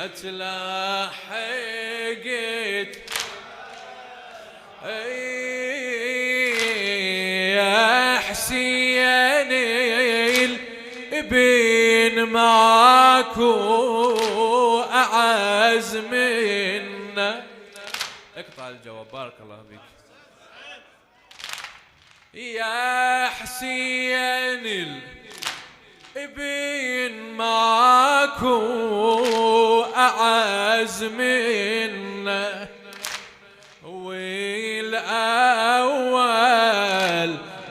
ما تلاحقت يا حسين الابن ماكو أعز منا. اقطع الجواب بارك الله بك. يا حسين الابن ماكو أعز منا، والأول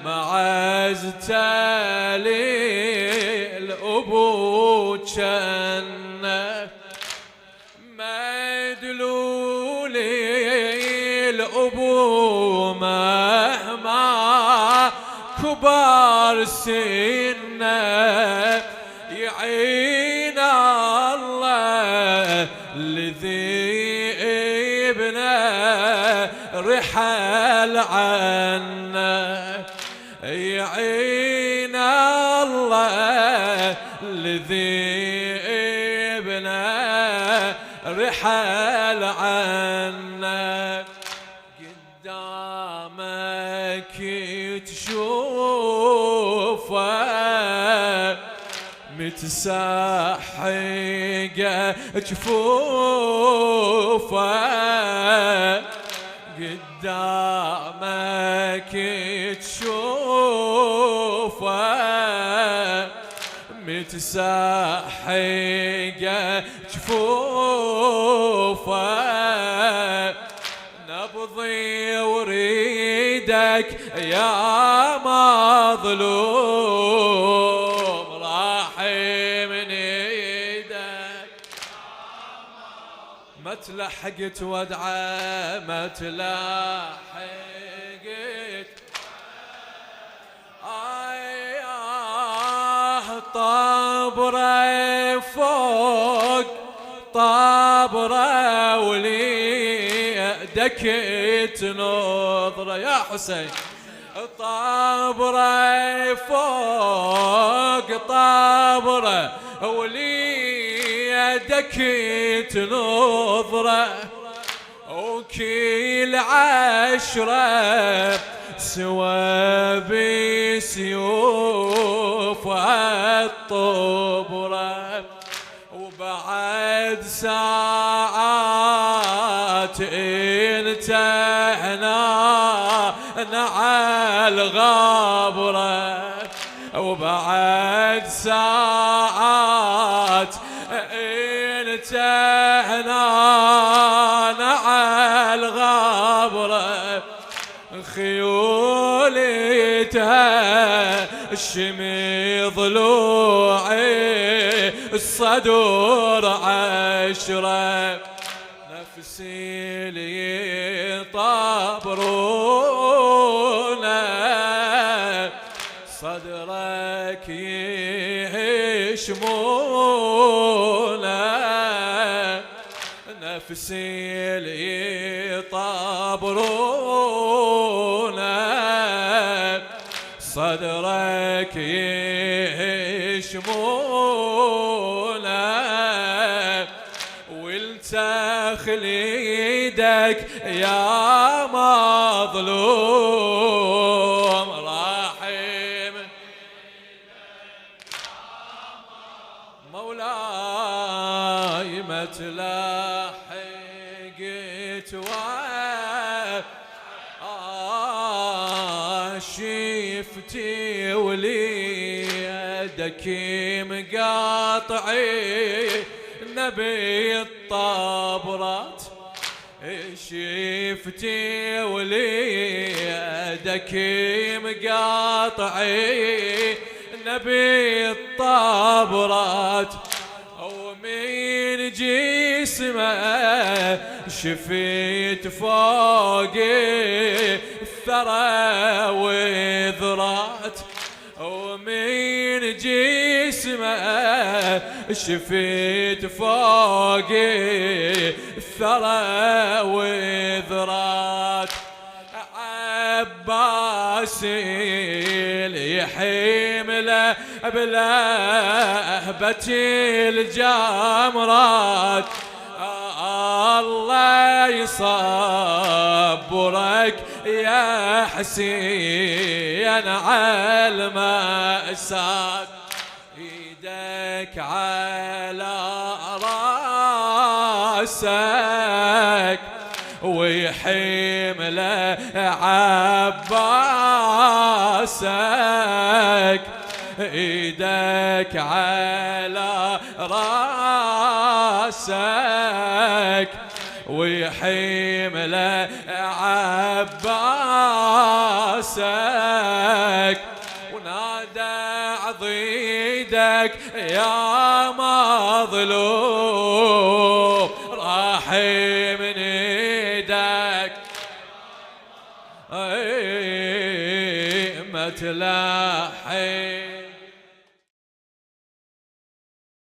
ما عزت للأبو جنة، مدلول الأبو مهما كبار سنه، يعين الله الذي ابنه رحل عنا، يعين الله الذي ابنه رحل عنا. قدامك تشوفه متسحقه جفوفه، قدامك تشوفه متسحقه جفوفه، نبضي وريدك يا مظلوم راحي من ايدك، ما تلحقت ودعه ما تلحقت. طابره فوق طابره وليدك تنظره يا حسين، طابره فوق طابره وليدك تنظره، وكل عشرة سوى بسيوف الطبرة، وبعد ساعات انتهنا على الغابرة، وبعد ساعات انتهنا على الغابرة، خيولتها الشمي ضلوعي الصدور عشرة، نفسي لي طابرونا صدرك يهشمونا، نفسي لي طابرونا صدرك يهشمونا، والتخليدك يا مظلوم راحم مولاي، ما تلاحقت شفتي وليدك مقاطعي نبي الطابرات، شفتي وليدك مقاطعي نبي الطابرات، ومن جسمه شفيت فوقي الثرى وذرات، ومن جسمه شفيت فوقي الثرى وذرات، عباسي اللي حمله بلهبة الجمرات، صبرك يا حسين على المأساة، ايدك على راسك ويحمل عباسك، ايدك على راسك ويحمل عباسك، ونادى عضيدك يا مظلوم راحمني